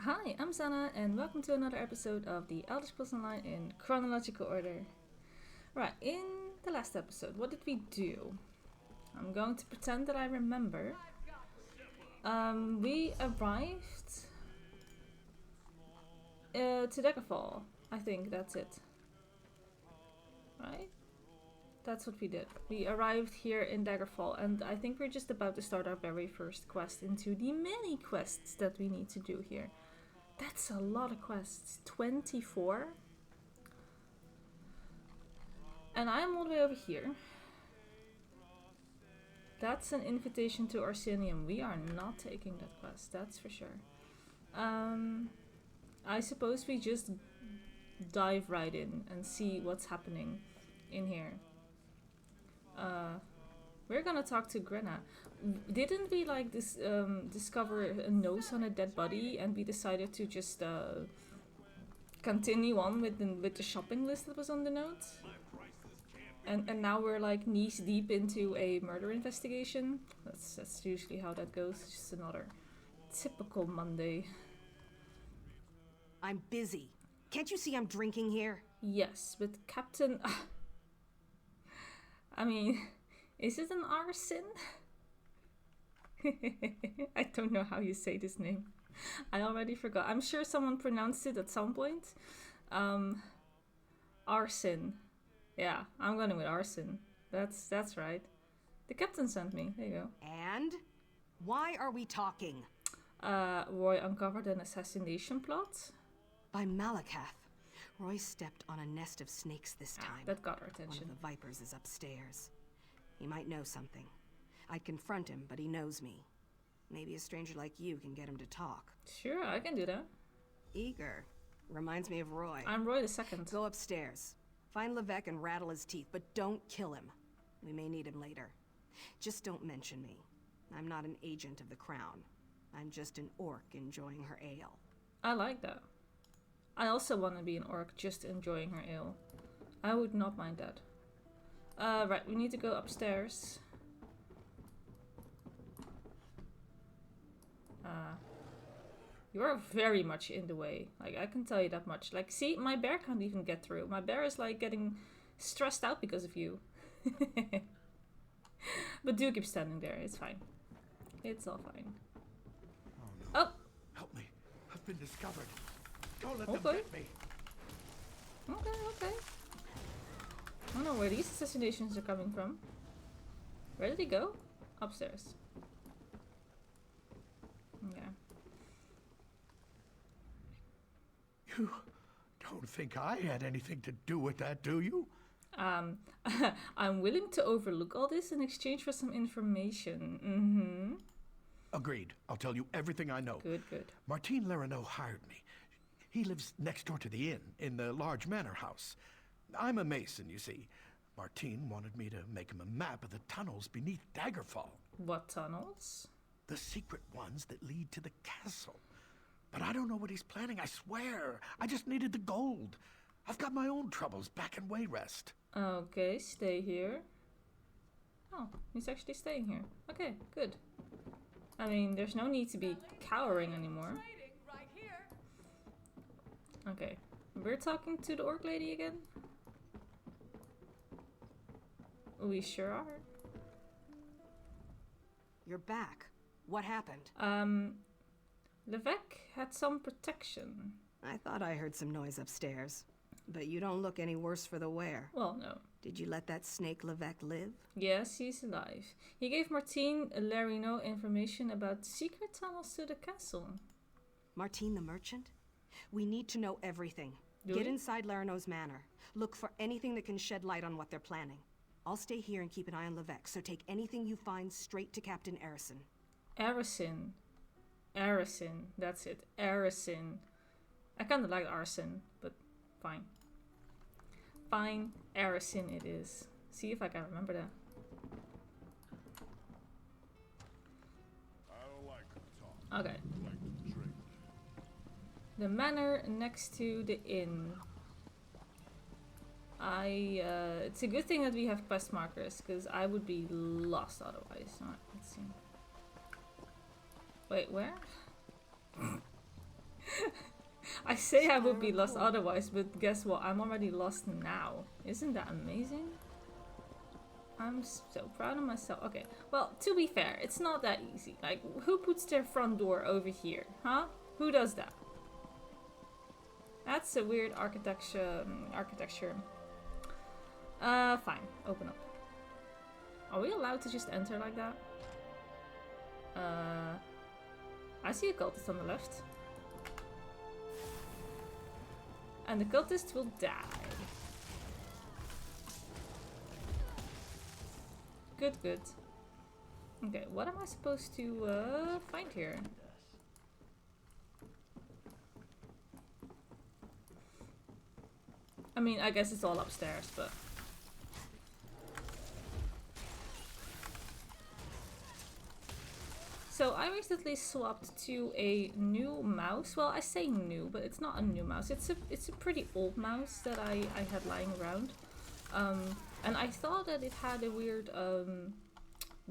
Hi, I'm Sana, and welcome to another episode of the Elder Scrolls Online in chronological order. Right, in the last episode, what did we do? I'm going to pretend that I remember. We arrived to Daggerfall. I think that's it. Right? That's what we did. We arrived here in Daggerfall, and I think we're just about to start our very first quest into the many quests that we need to do here. That's a lot of quests. 24. And I'm all the way over here. That's an invitation to Arsenium. We are not taking that quest, that's for sure. I suppose we just dive right in and see what's happening in here. We're gonna talk to Grenna. Didn't we like this discover a nose on a dead body, and we decided to just continue on with the shopping list that was on the note? And now we're like knees deep into a murder investigation. That's usually how that goes. It's just another typical Monday. I'm busy. Can't you see I'm drinking here? Yes, but Captain... I mean, is it an arson? I don't know how you say this name. I already forgot. I'm sure someone pronounced it at some point. Arson. Yeah, I'm going with arson. That's right. The captain sent me. There you go. And? Why are we talking? Roy uncovered an assassination plot. By Malakath. Roy stepped on a nest of snakes this time. That got our attention. One of the vipers is upstairs. He might know something. I'd confront him, but he knows me. Maybe a stranger like you can get him to talk. Sure, I can do that. Eager. Reminds me of Roy. I'm Roy the second. Go upstairs. Find Levesque and rattle his teeth, but don't kill him. We may need him later. Just don't mention me. I'm not an agent of the Crown. I'm just an orc enjoying her ale. I like that. I also want to be an orc just enjoying her ale. I would not mind that. Right, we need to go upstairs. You are very much in the way. Like, I can tell you that much. Like, see, my bear can't even get through. My bear is, like, getting stressed out because of you. But do keep standing there. It's fine. It's all fine. Oh, no. Oh! Help me. I've been discovered. Don't let them Okay. get me. Okay. I don't know where these assassinations are coming from. Where did he go? Upstairs. Yeah. You don't think I had anything to do with that, do you? I'm willing to overlook all this in exchange for some information. Agreed. I'll tell you everything I know. Good. Martin Lerino hired me. He lives next door to the inn, in the large manor house. I'm a mason, you see. Martin wanted me to make him a map of the tunnels beneath Daggerfall. What tunnels? The secret ones that lead to the castle. But I don't know what he's planning, I swear. I just needed the gold. I've got my own troubles back in Wayrest. Okay, stay here. Oh, he's actually staying here. Okay, good. I mean, there's no need to be cowering anymore. Okay, we're talking to the orc lady again? We sure are. You're back. What happened? Levesque had some protection. I thought I heard some noise upstairs. But you don't look any worse for the wear. Well, no. Did you let that snake Levesque live? Yes, he's alive. He gave Martin Lerino information about secret tunnels to the castle. Martin the merchant? We need to know everything. Get inside Lerino's manor. Look for anything that can shed light on what they're planning. I'll stay here and keep an eye on Levesque, so take anything you find straight to Captain Arison. Arison. That's it. Arison. I kinda like arson, but fine. Fine. Arison it is. See if I can remember that. I don't like talk. Okay. I like to drink. The manor next to the inn. It's a good thing that we have quest markers, because I would be lost otherwise. Alright, let's see. Wait, where? I say I would be lost otherwise, but guess what? I'm already lost now. Isn't that amazing? I'm so proud of myself. Okay, well, to be fair, it's not that easy. Like, who puts their front door over here? Huh? Who does that? That's a weird architecture. Fine. Open up. Are we allowed to just enter like that? I see a cultist on the left. And the cultist will die. Good, good. Okay, what am I supposed to find here? I mean, I guess it's all upstairs, but... So I recently swapped to a new mouse. Well, I say new, but it's not a new mouse. It's a pretty old mouse that I had lying around. And I thought that it had a weird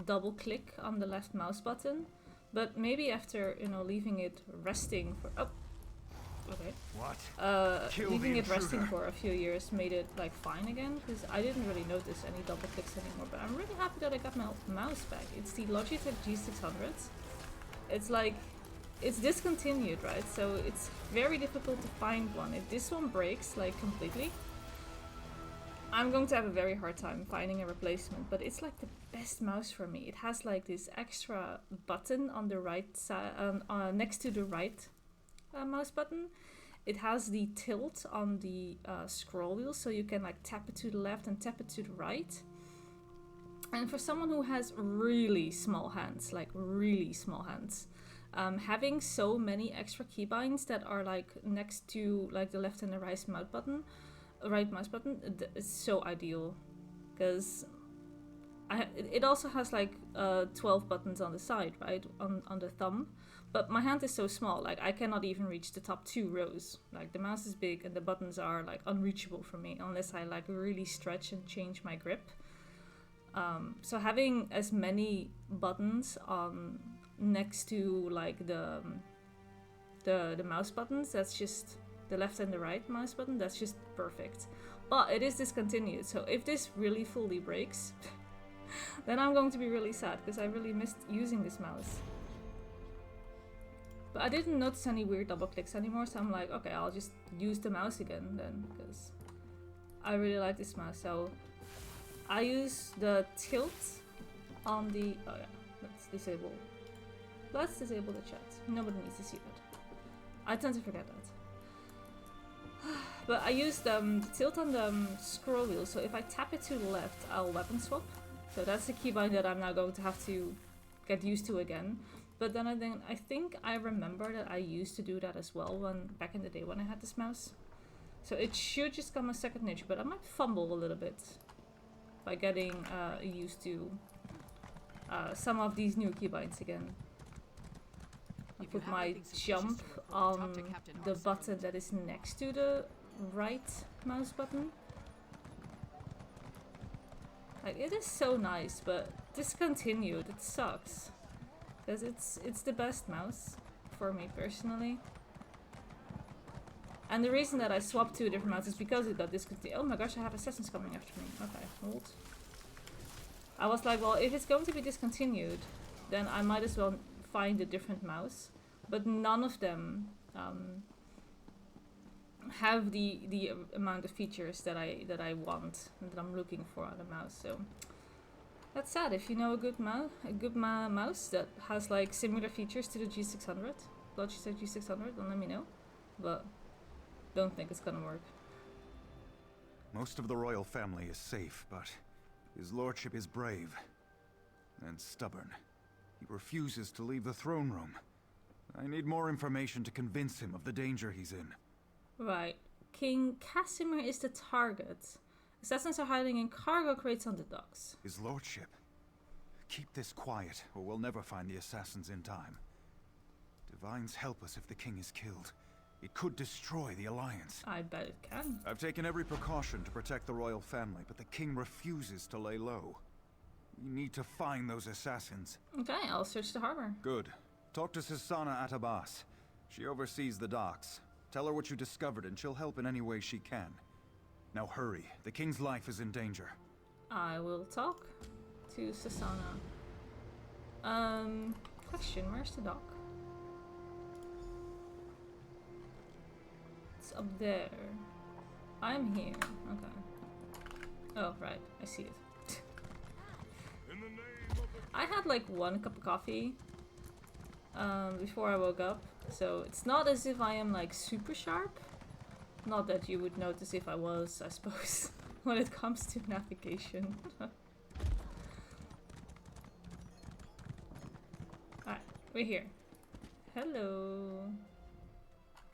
double click on the left mouse button. But maybe after, you know, leaving it resting for... Oh! Okay. What? Leaving it resting for a few years made it like fine again, because I didn't really notice any double clicks anymore. But I'm really happy that I got my mouse back. It's the Logitech G600. It's like, it's discontinued, right? So it's very difficult to find one. If this one breaks like completely, I'm going to have a very hard time finding a replacement. But it's like the best mouse for me. It has like this extra button on the right side, next to the right mouse button. It has the tilt on the scroll wheel, so you can like tap it to the left and tap it to the right. And for someone who has really small hands, like really small hands, having so many extra keybinds that are like next to like the left and the right mouse button, is so ideal. Because it also has like 12 buttons on the side, right, on the thumb. But my hand is so small, like I cannot even reach the top 2 rows. Like the mouse is big and the buttons are like unreachable for me unless I like really stretch and change my grip. So having as many buttons on next to like the mouse buttons, that's just the left and the right mouse button, that's just perfect. But it is discontinued, so if this really fully breaks, then I'm going to be really sad because I really missed using this mouse. But I didn't notice any weird double clicks anymore, so I'm like, okay, I'll just use the mouse again then, because I really like this mouse. So I use the tilt on the... Oh yeah, let's disable the chat. Nobody needs to see that. I tend to forget that. But I use the tilt on the scroll wheel, so if I tap it to the left, I'll weapon swap. So that's the keybind that I'm now going to have to get used to again. But then I think I remember that I used to do that as well back in the day when I had this mouse. So it should just come a second nature, but I might fumble a little bit by getting used to some of these new keybinds again. I put my jump on the button that is next to the right mouse button. Like, it is so nice, but discontinued, it sucks. Because it's the best mouse for me personally. And the reason that I swapped to a different mouse is because it got discontinued. Oh my gosh, I have assassins coming after me. Okay, hold. I was like, well, if it's going to be discontinued, then I might as well find a different mouse. But none of them have the amount of features that I want and that I'm looking for on a mouse. So that's sad. If you know a good mouse that has like similar features to the G600, Logitech G600, then let me know. But don't think it's gonna work. Most of the royal family is safe, but his lordship is brave and stubborn. He refuses to leave the throne room. I need more information to convince him of the danger he's in. Right. King Casimir is the target. Assassins are hiding in cargo crates on the docks. His lordship. Keep this quiet, or we'll never find the assassins in time. Divines help us if the king is killed. It could destroy the alliance. I bet it can. I've taken every precaution to protect the royal family, but the king refuses to lay low. We need to find those assassins. Okay, I'll search the harbor. Good. Talk to Sisana Atabas. She oversees the docks. Tell her what you discovered and she'll help in any way she can. Now hurry. The king's life is in danger. I will talk to Sasana. Question, where's the dock? It's up there. I'm here. Okay. Oh, right. I see it. I had like 1 cup of coffee before I woke up, so it's not as if I am like super sharp. Not that you would notice if I was, I suppose, when it comes to navigation. Alright, we're here. Hello.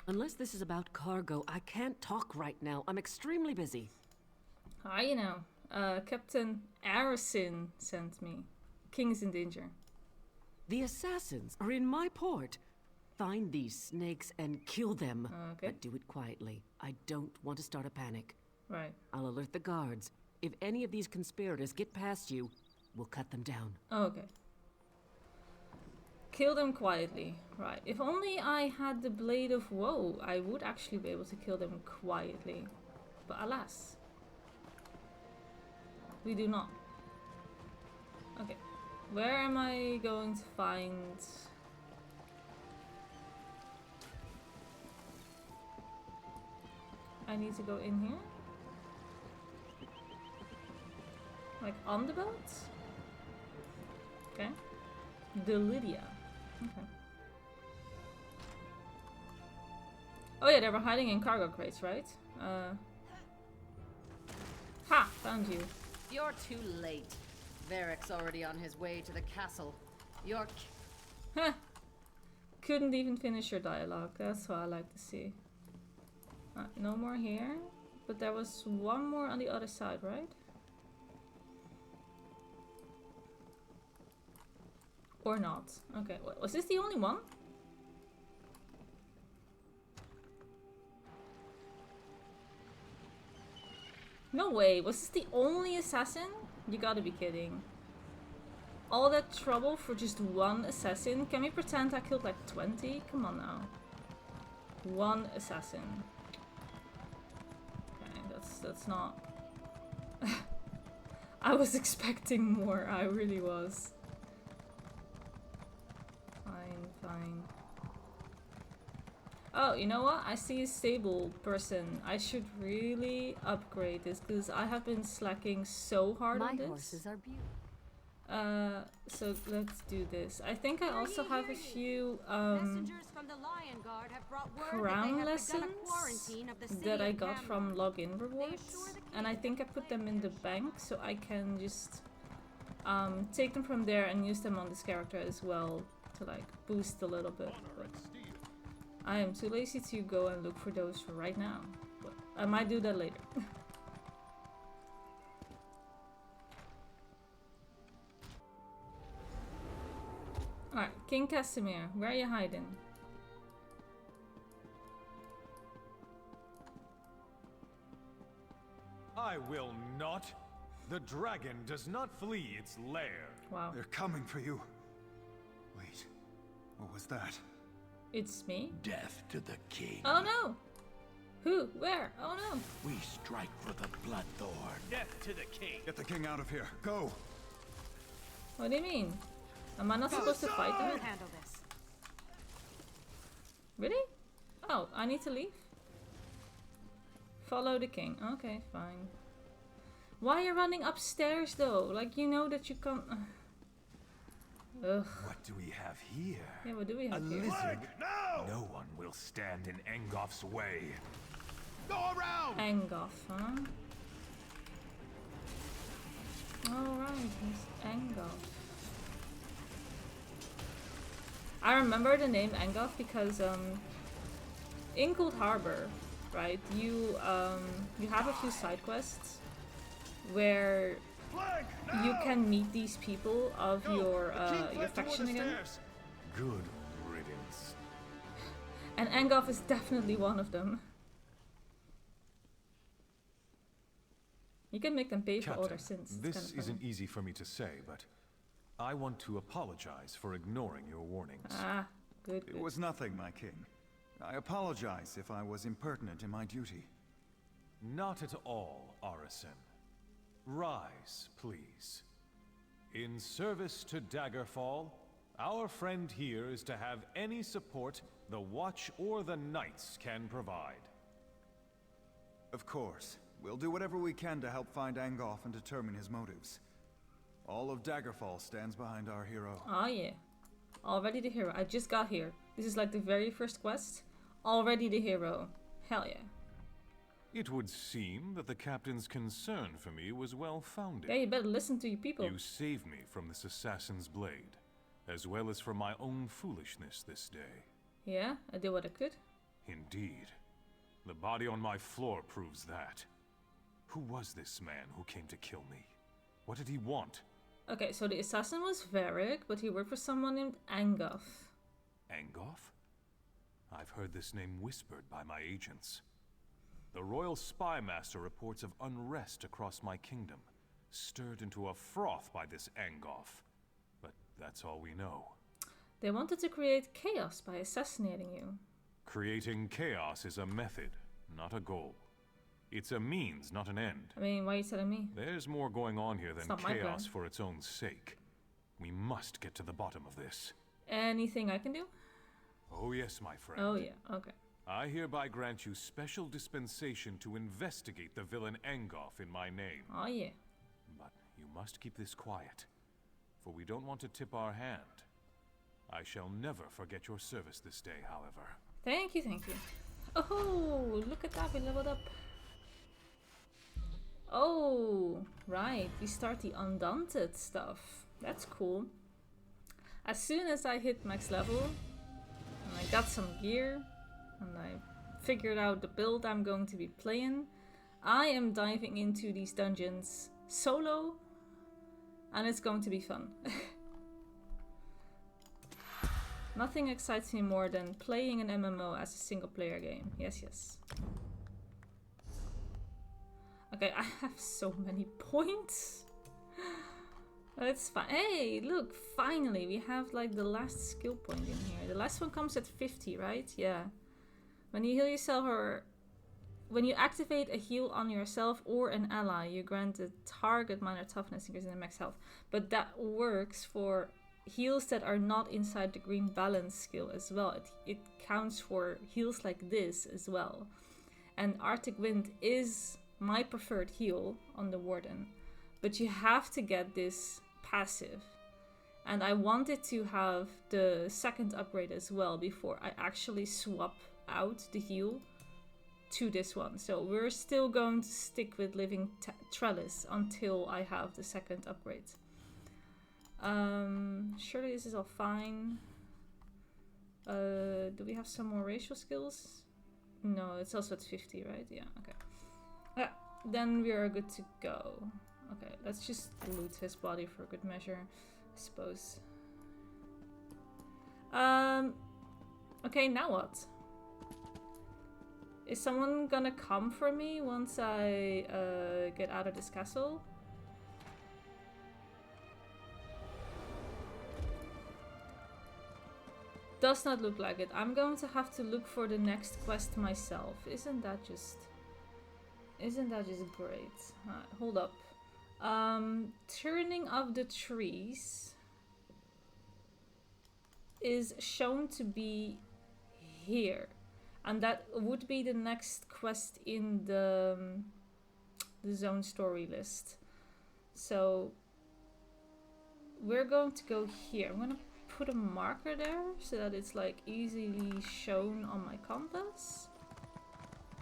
Unless this is about cargo, I can't talk right now. I'm extremely busy. Hi, you know. Captain Arison sent me. King's in danger. The assassins are in my port. Find these snakes and kill them. Okay. But do it quietly. I don't want to start a panic. Right. I'll alert the guards. If any of these conspirators get past you, we'll cut them down. Oh, okay. Kill them quietly. Right. If only I had the Blade of Woe, I would actually be able to kill them quietly. But alas. We do not. Okay. Where am I going to find... I need to go in here? Like on the boat? Okay. The Lydia. Okay. Oh yeah, they were hiding in cargo crates, right? Ha! Found you. You're too late. Varric's already on his way to the castle. You're... Huh. Couldn't even finish your dialogue. That's what I like to see. No more here. But there was one more on the other side, right? Or not. Okay, was this the only one? No way, was this the only assassin? You gotta be kidding. All that trouble for just one assassin? Can we pretend I killed like 20? Come on now. One assassin. Okay, that's not... I was expecting more, I really was. Fine. Oh, you know what? I see a stable person. I should really upgrade this because I have been slacking so hard on this. My horses are beautiful. So let's do this. I think I also have a few crown lessons that I got from login rewards, and I think I put them in the bank so I can just take them from there and use them on this character as well to like boost a little bit. But I am too lazy to go and look for those right now, but I might do that later. Alright, King Casimir, where are you hiding? I will not. The dragon does not flee its lair. Wow. They're coming for you. Wait, what was that? It's me? Death to the king. Oh no! Who? Where? Oh no! We strike for the Bloodthorn. Death to the king. Get the king out of here. Go! What do you mean? Am I not supposed to fight them? Handle this. Really? Oh, I need to leave? Follow the king. Okay, fine. Why are you running upstairs though? Like, you know that you can't... Ugh. What do we have here? Yeah, what do we have A here? lizard. No one will stand in Engoff's way. Go around! Angoff, huh? Alright, he's Angoff. I remember the name Angoff because in Cold Harbor, right, you have a few side quests where you can meet these people of your faction again. Good riddance. And Angoff is definitely one of them. You can make them pay for all their sins. It's This kind of isn't funny. easy for me to say, but I want to apologize for ignoring your warnings. Ah, good, It good. was nothing, my king. I apologize if I was impertinent in my duty. Not at all, Arisen. Rise, please. In service to Daggerfall, our friend here is to have any support the Watch or the Knights can provide. Of course. We'll do whatever we can to help find Angoff and determine his motives. All of Daggerfall stands behind our hero. Oh yeah. Already the hero. I just got here. This is like the very first quest. Already the hero. Hell yeah. It would seem that the captain's concern for me was well-founded. Yeah, you better listen to your people. You saved me from this assassin's blade, as well as from my own foolishness this day. Yeah, I did what I could. Indeed. The body on my floor proves that. Who was this man who came to kill me? What did he want? Okay, so the assassin was Varric, but he worked for someone named Angoff. Angoff? I've heard this name whispered by my agents. The royal spy master reports of unrest across my kingdom, stirred into a froth by this Angoff. But that's all we know. They wanted to create chaos by assassinating you. Creating chaos is a method, not a goal. It's a means, not an end. I mean, why are you telling me? There's more going on here than not my chaos plan. for its own sake. We must get to the bottom of this. Anything I can do? Oh yes, my friend. Oh yeah, okay. I hereby grant you special dispensation to investigate the villain Angoff in my name. Oh yeah. But you must keep this quiet, for we don't want to tip our hand. I shall never forget your service this day, however. Thank you, thank you. Oh, look at that, we leveled up. Oh, right, we start the Undaunted stuff. That's cool. As soon as I hit max level, and I got some gear, and I figured out the build I'm going to be playing, I am diving into these dungeons solo, and it's going to be fun. Nothing excites me more than playing an MMO as a single player game. Yes, yes. Okay, I have so many points. It's fine. Hey, look, finally we have like the last skill point in here. The last one comes at 50, right? Yeah. When you heal yourself or when you activate a heal on yourself or an ally, you grant a target minor toughness increasing the max health. But that works for heals that are not inside the green balance skill as well. It counts for heals like this as well. And Arctic Wind is my preferred heal on the Warden, but you have to get this passive. And I wanted to have the second upgrade as well before I actually swap out the heal to this one. So we're still going to stick with Living Trellis until I have the second upgrade. Surely this is all fine. Do we have some more racial skills? No, it's also at 50, right? Yeah, okay. Then we are good to go. Okay, let's just loot his body for good measure, I suppose. Okay, now what? Is someone gonna come for me once I get out of this castle? Does not look like it. I'm going to have to look for the next quest myself. Isn't that just great? Hold up. Turning of the trees is shown to be here, and that would be the next quest in the zone story list. So we're going to go here. I'm gonna put a marker there so that it's like easily shown on my compass.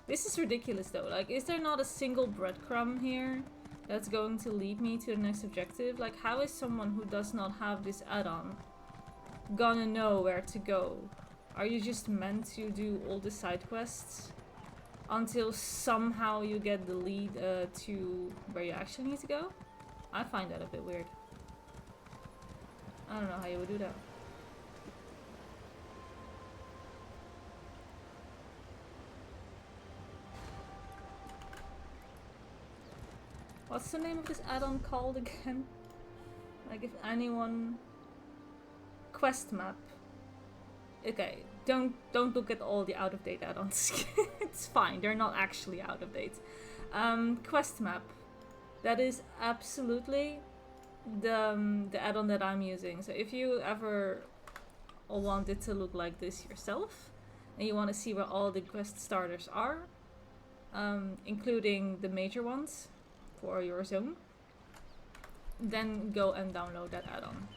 This is ridiculous though. Like, is there not a single breadcrumb here that's going to lead me to the next objective? Like, how is someone who does not have this add-on gonna know where to go? Are you just meant to do all the side quests until somehow you get the lead to where you actually need to go? I find that a bit weird. I don't know how you would do that. What's the name of this add-on called again? Like, if anyone... Quest map. Okay, don't look at all the out of date add-ons. It's fine. They're not actually out of date. Quest map. That is absolutely the add-on that I'm using. So if you ever want it to look like this yourself, and you want to see where all the quest starters are, including the major ones for your zone, then go and download that add-on.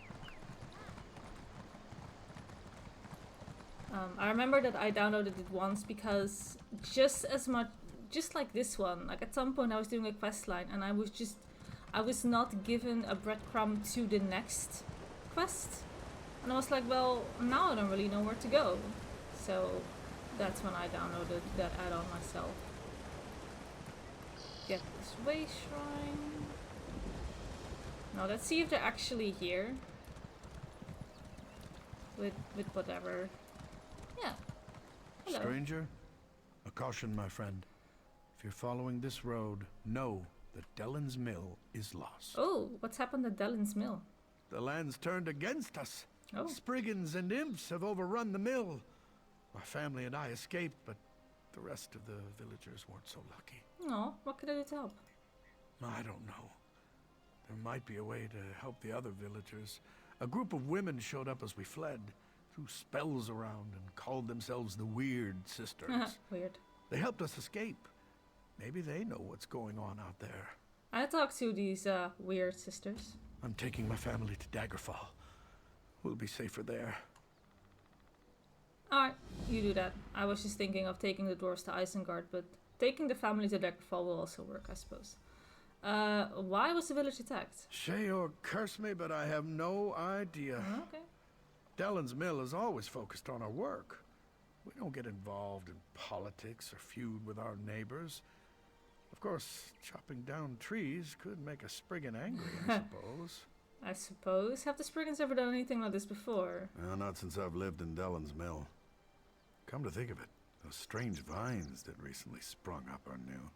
I remember that I downloaded it once because just like this one, like at some point I was doing a quest line and I was not given a breadcrumb to the next quest. And I was like, well, now I don't really know where to go. So that's when I downloaded that add-on myself. Get this way shrine. Now let's see if they're actually here. With whatever. Yeah. Hello. Stranger, a caution, my friend. If you're following this road, know that Dellen's Mill is lost. Oh, what's happened at Dellen's Mill? The land's turned against us. Oh. Spriggans and imps have overrun the mill. My family and I escaped, but the rest of the villagers weren't so lucky. Oh, what could I do to help? I don't know. There might be a way to help the other villagers. A group of women showed up as we fled, threw spells around and called themselves the Weird Sisters. Weird. They helped us escape. Maybe they know what's going on out there. I talked to these weird sisters. I'm taking my family to Daggerfall. We'll be safer there. Alright, you do that. I was just thinking of taking the dwarves to Isengard, but taking the family to Daggerfall will also work, I suppose. Why was the village attacked? Sheor curse me, but I have no idea. Okay. Dellen's Mill is always focused on our work. We don't get involved in politics or feud with our neighbors. Of course, chopping down trees could make a Spriggan angry, I suppose. I suppose. Have the Spriggans ever done anything like this before? Well, not since I've lived in Dellen's Mill. Come to think of it, those strange vines that recently sprung up are new.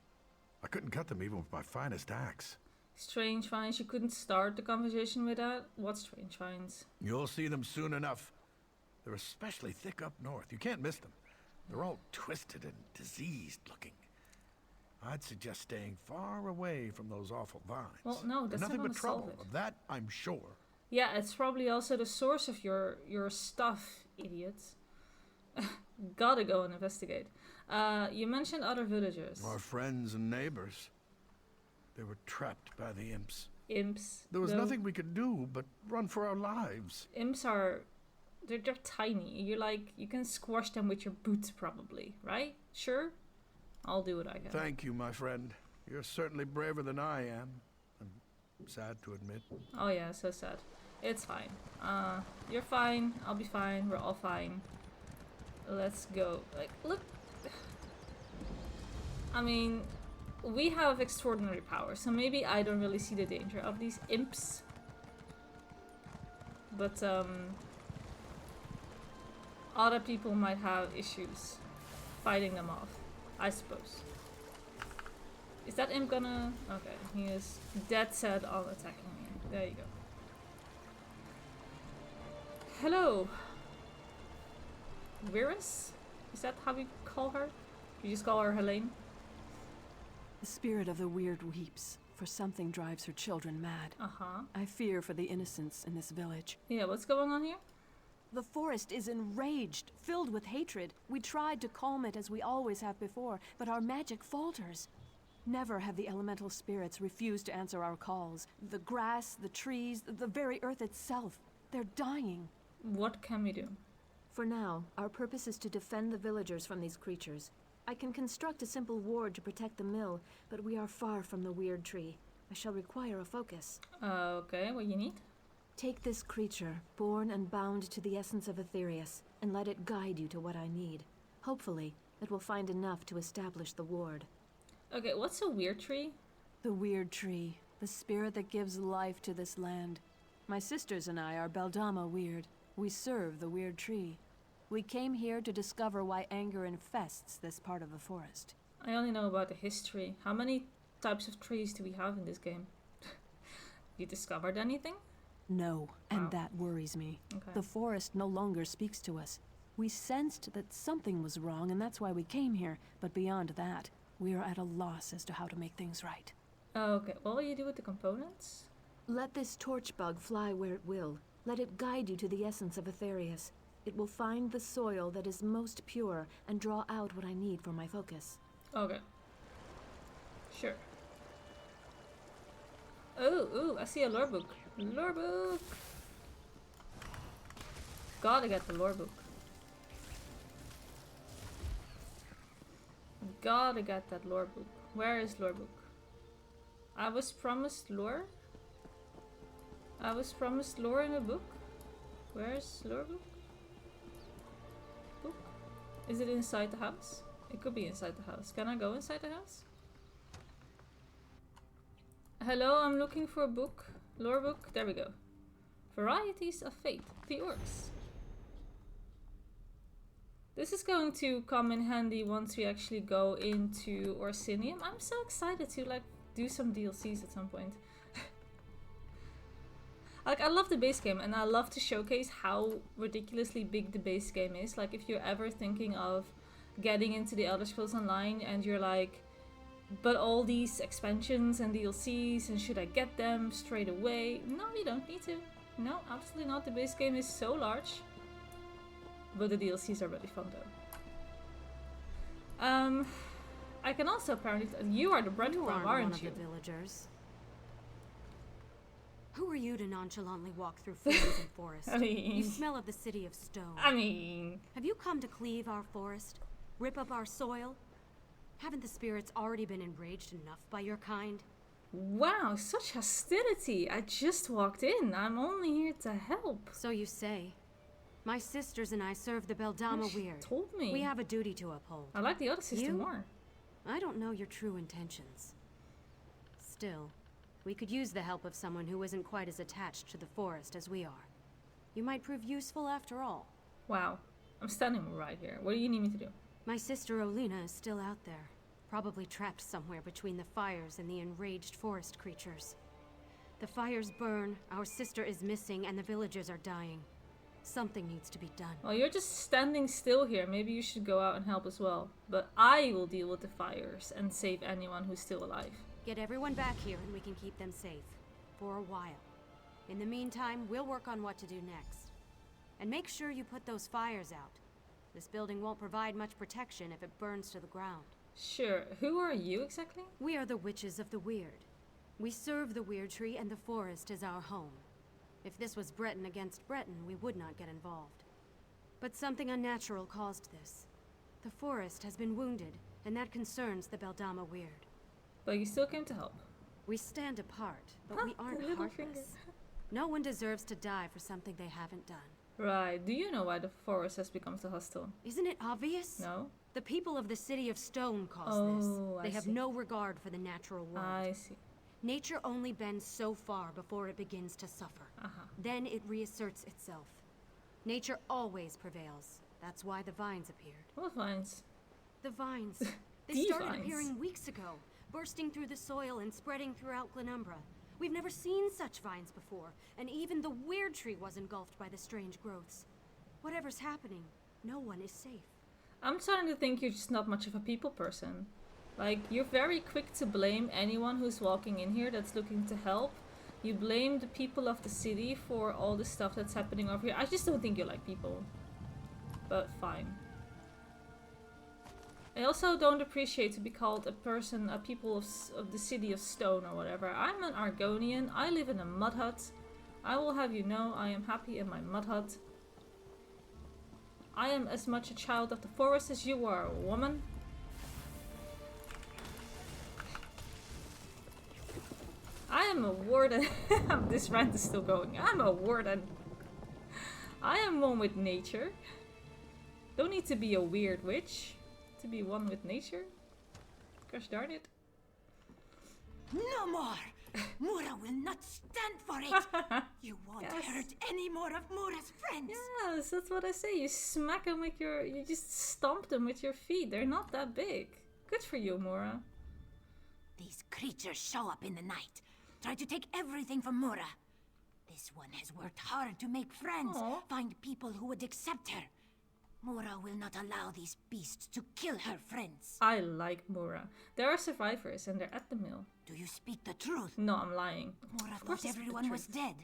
I couldn't cut them even with my finest axe. Strange vines? You couldn't start the conversation with that? What strange vines? You'll see them soon enough. They're especially thick up north. You can't miss them. They're all twisted and diseased looking. I'd suggest staying far away from those awful vines. Well, no, that's nothing not but gonna solve trouble. it. Of that, I'm sure. Yeah, it's probably also the source of your stuff, idiots. Gotta go and investigate. You mentioned other villagers. Our friends and neighbors. They were trapped by the imps. Imps. There was though. nothing we could do but run for our lives. Imps are... They're tiny. You can squash them with your boots probably, right? Sure? I'll do what I can. Thank you, my friend. You're certainly braver than I am. I'm sad to admit. Oh yeah, so sad. It's fine. You're fine. I'll be fine. We're all fine. Let's go. Like, look. I mean, we have extraordinary powers, so maybe I don't really see the danger of these imps. But, other people might have issues fighting them off, I suppose. Is that imp gonna... Okay, he is dead set on attacking me. There you go. Hello! Virus? Is that how we call her? You just call her Helene? The spirit of the weird weeps, for something drives her children mad. Uh-huh. I fear for the innocents in this village. Yeah, what's going on here? The forest is enraged, filled with hatred. We tried to calm it as we always have before, but our magic falters. Never have the elemental spirits refused to answer our calls. The grass, the trees, the very earth itself, they're dying. What can we do? For now, our purpose is to defend the villagers from these creatures. I can construct a simple ward to protect the mill, but we are far from the weird tree. I shall require a focus. Okay, what you need? Take this creature, born and bound to the essence of Aetherius, and let it guide you to what I need. Hopefully, it will find enough to establish the ward. Okay, what's a weird tree? The weird tree, the spirit that gives life to this land. My sisters and I are Beldama Weird. We serve the weird tree. We came here to discover why anger infests this part of the forest. I only know about the history. How many types of trees do we have in this game? You discovered anything? No, and Wow. that worries me. Okay. The forest no longer speaks to us. We sensed that something was wrong, and that's why we came here. But beyond that, we are at a loss as to how to make things right. Okay, what will you do with the components? Let this torch bug fly where it will. Let it guide you to the essence of Aetherius. It will find the soil that is most pure and draw out what I need for my focus. Okay. Sure. Oh, I see a lore book. Lore book! Gotta get the lore book. Gotta get that lore book. Where is lore book? I was promised lore? I was promised lore in a book? Where's lore book? Book? Is it inside the house? It could be inside the house. Can I go inside the house? Hello, I'm looking for a book. Lore book. There we go. Varieties of Fate. The Orcs. This is going to come in handy once we actually go into Orsinium. I'm so excited to like do some DLCs at some point. Like, I love the base game and I love to showcase how ridiculously big the base game is. Like, if you're ever thinking of getting into the Elder Scrolls Online and you're like, but all these expansions and DLCs, and should I get them straight away? No, you don't need to. No, absolutely not. The base game is so large. But the DLCs are really fun though. I can also apparently... You are the breadcrumb, aren't you? One of the villagers. Who are you to nonchalantly walk through fields and forests? I mean... You smell of the city of stone. I mean... Have you come to cleave our forest? Rip up our soil? Haven't the spirits already been enraged enough by your kind? Wow, such hostility. I just walked in. I'm only here to help. So you say. My sisters and I serve the Beldama She Weird. told me. We have a duty to uphold. I like the other sister more. I don't know your true intentions. Still, we could use the help of someone who isn't quite as attached to the forest as we are. You might prove useful after all. Wow. I'm standing right here. What do you need me to do? My sister Olina is still out there. Probably trapped somewhere between the fires and the enraged forest creatures. The fires burn, our sister is missing, and the villagers are dying. Something needs to be done. Well, you're just standing still here. Maybe you should go out and help as well. But I will deal with the fires and save anyone who's still alive. Get everyone back here and we can keep them safe. For a while. In the meantime, we'll work on what to do next. And make sure you put those fires out. This building won't provide much protection if it burns to the ground. Sure. Who are you exactly? We are the Witches of the Weird. We serve the Weird Tree and the forest is our home. If this was Breton against Breton, we would not get involved. But something unnatural caused this. The forest has been wounded, and that concerns the Beldama Weird. But you still came to help. We stand apart, but we The aren't little heartless. finger. No one deserves to die for something they haven't done. Right. Do you know why the forest has become so hostile? Isn't it obvious? No? The people of the City of Stone caused Oh, this. I They have see. no regard for the natural world. I see. Nature only bends so far before it begins to suffer. Then it reasserts itself. Nature always prevails. That's why the vines appeared. What vines? The vines. They The started vines. appearing weeks ago, bursting through the soil and spreading throughout Glenumbra. We've never seen such vines before, and even the Weird Tree was engulfed by the strange growths. Whatever's happening, no one is safe. I'm starting to think you're just not much of a people person. Like, you're very quick to blame anyone who's walking in here that's looking to help. You blame the people of the city for all the stuff that's happening over here. I just don't think you like people. But fine. I also don't appreciate to be called a people of the city of stone or whatever. I'm an Argonian. I live in a mud hut. I will have you know I am happy in my mud hut. I am as much a child of the forest as you are, woman. I am a warden. This rant is still going. I'm a warden. I am one with nature. Don't need to be a weird witch to be one with nature. Gosh darn it. No more! Mura will not stand for it! You won't Yes. hurt any more of Mura's friends! Yes, that's what I say. You smack them with you just stomp them with your feet. They're not that big. Good for you, Mora. These creatures show up in the night, try to take everything from Mura. This one has worked hard to make friends, Aw. find people who would accept her. Mura will not allow these beasts to kill her friends. I like Mura. There are survivors and they're at the mill. Do you speak the truth? No, I'm lying. Mura Of course thought I speak the everyone was truth. dead.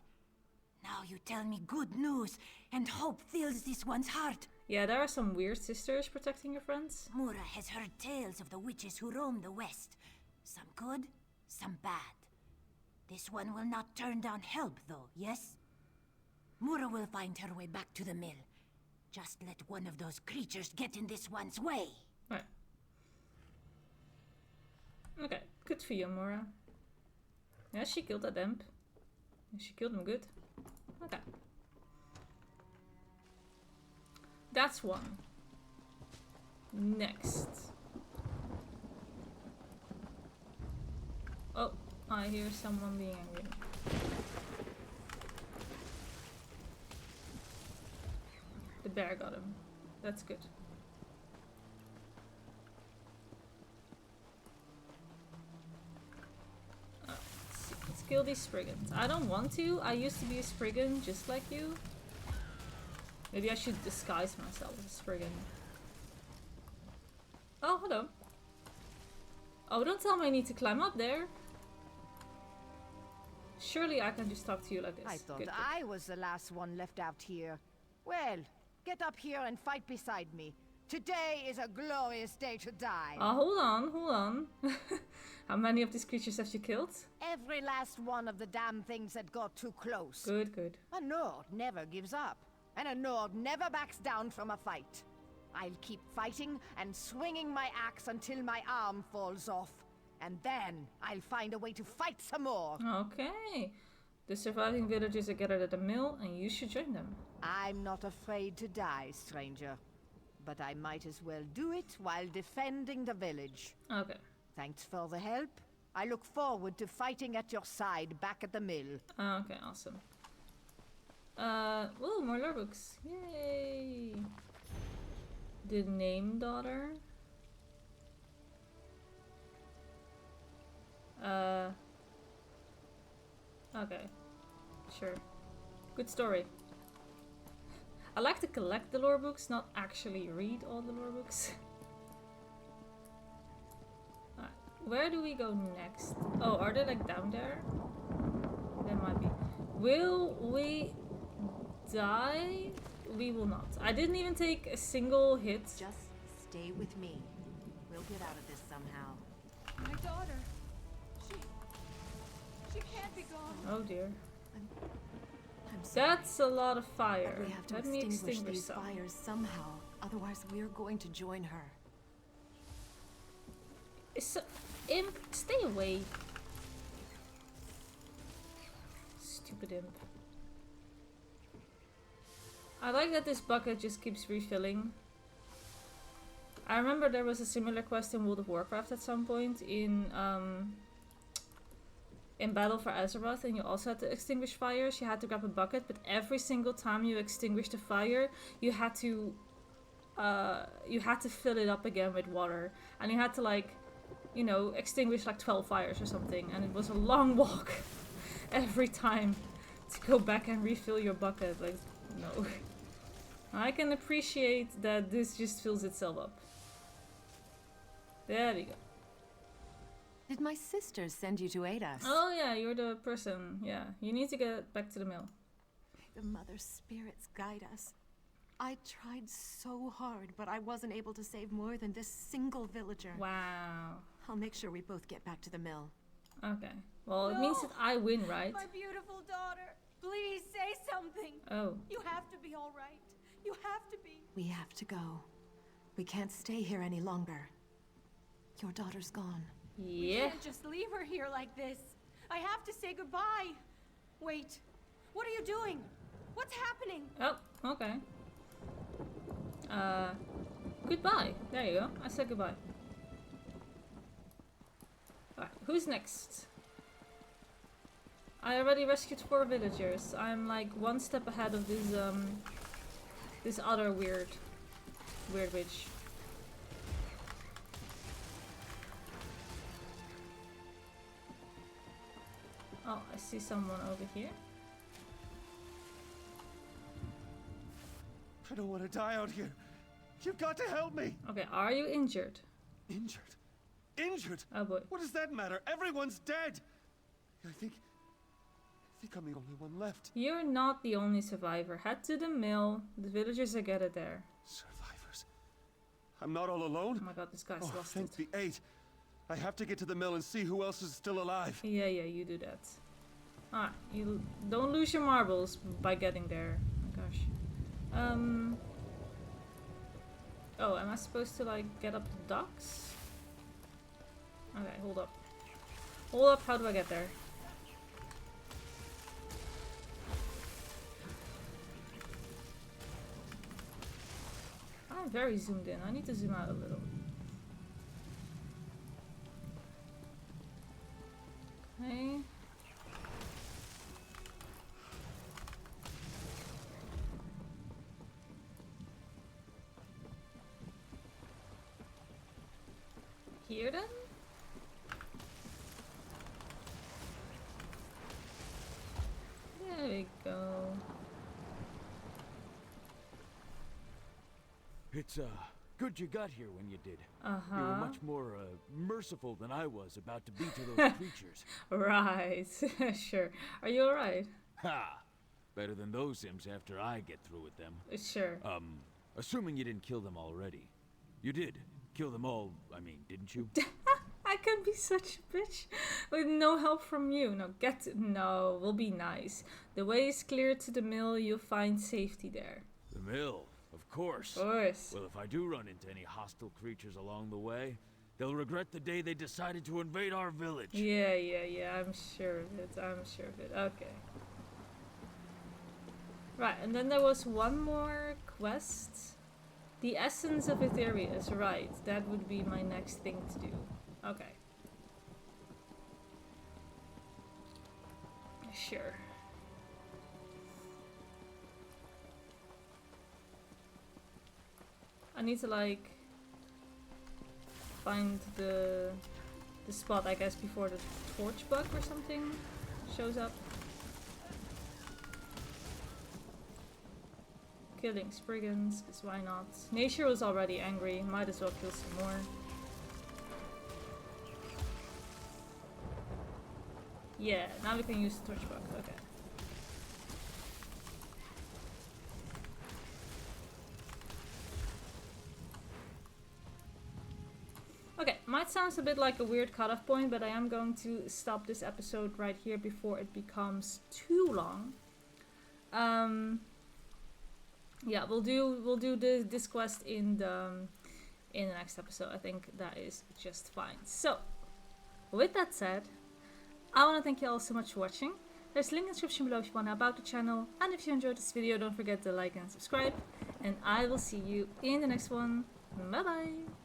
Now you tell me good news, and hope fills this one's heart. Yeah, there are some weird sisters protecting your friends. Mura has heard tales of the witches who roam the west. Some good, some bad. This one will not turn down help, though, yes? Mura will find her way back to the mill. Just let one of those creatures get in this one's way. Right. Okay, good for you, Mura. Yeah, she killed that imp. She killed him good. Okay. That's one. Next. Oh, I hear someone being angry. The bear got him. That's good. Let's kill these Spriggans. I don't want to. I used to be a Spriggan just like you. Maybe I should disguise myself as a Spriggan. Oh, hello. Oh, don't tell me I need to climb up there. Surely I can just talk to you like this. I thought Good, good. I was the last one left out here. Well, get up here and fight beside me. Today is a glorious day to die. Hold on. How many of these creatures have you killed? Every last one of the damn things that got too close. Good, good. A Nord never gives up. And a Nord never backs down from a fight. I'll keep fighting and swinging my axe until my arm falls off. And then I'll find a way to fight some more. Okay. The surviving villagers are gathered at the mill and you should join them. I'm not afraid to die, stranger. But I might as well do it while defending the village. Okay. Thanks for the help. I look forward to fighting at your side back at the mill. Okay, awesome. Oh, more lore books. Yay! The Name Daughter. Okay. Sure. Good story. I like to collect the lore books, not actually read all the lore books. Alright, where do we go next? Oh, are they like down there? There might be. Will we die? We will not. I didn't even take a single hit. Just stay with me. We'll get out of this somehow. My daughter. She can't be gone. Oh dear. I'm sorry. That's a lot of fire. But we have to Let me extinguish extinguish these some. fires somehow. Otherwise, we're going to join her. Imp, stay away. Stupid imp. I like that this bucket just keeps refilling. I remember there was a similar quest in World of Warcraft at some point in Battle for Azeroth, and you also had to extinguish fires. You had to grab a bucket, but every single time you extinguished a fire, you had to fill it up again with water, and you had to, like, you know, extinguish like 12 fires or something, and it was a long walk every time to go back and refill your bucket. Like, no. I can appreciate that this just fills itself up. There we go. Did my sister send you to aid us? Oh yeah, you're the person. Yeah, you need to get back to the mill. The Mother Spirits guide us. I tried so hard, but I wasn't able to save more than this single villager. Wow. I'll make sure we both get back to the mill. Okay. Well, it means that I win, right? My beautiful daughter. Please say something. Oh. You have to be all right. You have to be. We have to go. We can't stay here any longer. Your daughter's gone. We Yeah. can't just leave her here like this. I have to say goodbye. Wait. What are you doing? What's happening? Oh, okay. Goodbye. There you go. I said goodbye. Alright, who's next? I already rescued 4 villagers. I'm like one step ahead of this this other weird witch. Oh, I see someone over here. I don't want to die out here. You've got to help me! Okay, are you injured? Injured? Injured? Oh boy. What does that matter? Everyone's dead! I think I'm the only one left. You're not the only survivor. Head to the mill. The villagers are gathered there. Survivors? I'm not all alone? Oh my god, this guy's lost thank it. the 8. I have to get to the mill and see who else is still alive. Yeah, you do that. Ah, you don't lose your marbles by getting there. Oh my gosh. Oh, am I supposed to like get up the docks? Okay, hold up. Hold up, how do I get there? I'm very zoomed in. I need to zoom out a little. Okay. Here then? There we go. It's good you got here when you did. Uh-huh. You were much more merciful than I was about to be to those creatures. Right. Sure. Are you alright? Ha! Better than those imps after I get through with them. Sure. Assuming you didn't kill them already. You did. Kill them all, I mean, didn't you? I can be such a bitch with no help from you. No, we'll be nice. The way is clear to the mill. You'll find safety there. The mill, of course. Of course. Well, if I do run into any hostile creatures along the way, they'll regret the day they decided to invade our village. Yeah. I'm sure of it. Okay. Right, and then there was one more quest. The essence of Ethereus, right. That would be my next thing to do. Okay. Sure. I need to like find the spot, I guess, before the torch bug or something shows up. Killing Spriggans, because why not? Nature was already angry, might as well kill some more. Yeah, now we can use the torch bug, okay. Okay, might sound a bit like a weird cutoff point, but I am going to stop this episode right here before it becomes too long. Yeah, we'll do this quest in the next episode. I think that is just fine. So, with that said, I want to thank you all so much for watching. There's a link in the description below if you want to know about the channel. And if you enjoyed this video, don't forget to like and subscribe. And I will see you in the next one. Bye bye!